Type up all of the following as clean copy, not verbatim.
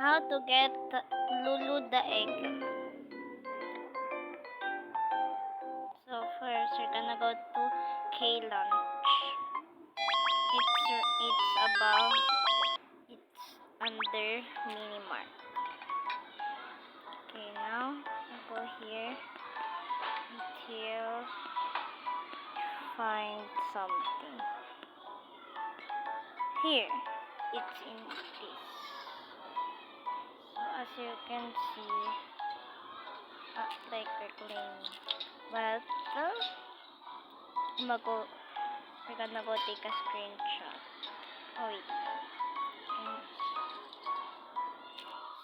how to get Lulu the egg. So first, you're gonna go to K-Lunch. It's above. It's under Minimart. Okay, now I go here until find something. Here, it's in this. So as you can see, like reclaim. But we're gonna go take a screenshot. Oh wait.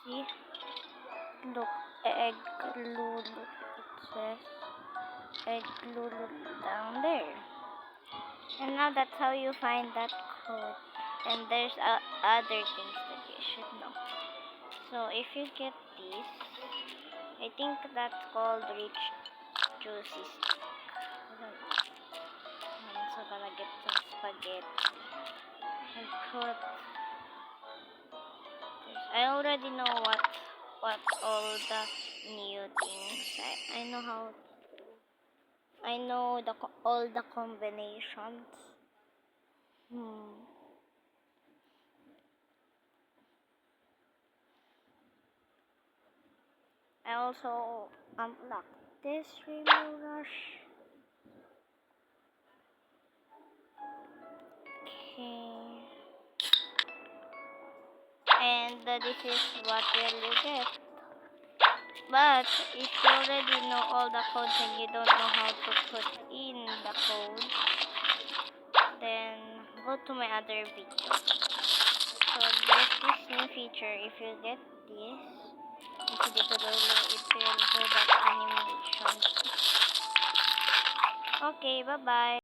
See? Look, egg Lulu. It says egg Lulu down there. And now that's how you find that code. And there's other things that you should know. So if you get this, I think that's called rich juicy stick. I don't know. I'm also gonna get some spaghetti and put this. I already know what all the new things. I know how. I know all the combinations. I also unlocked this Rainbow Rush. Okay. And this is what will you get. But if you already know all the codes and you don't know how to put in the code, then go to my other video. So there's this new feature. If you get this, it will go back animation. Okay, bye bye.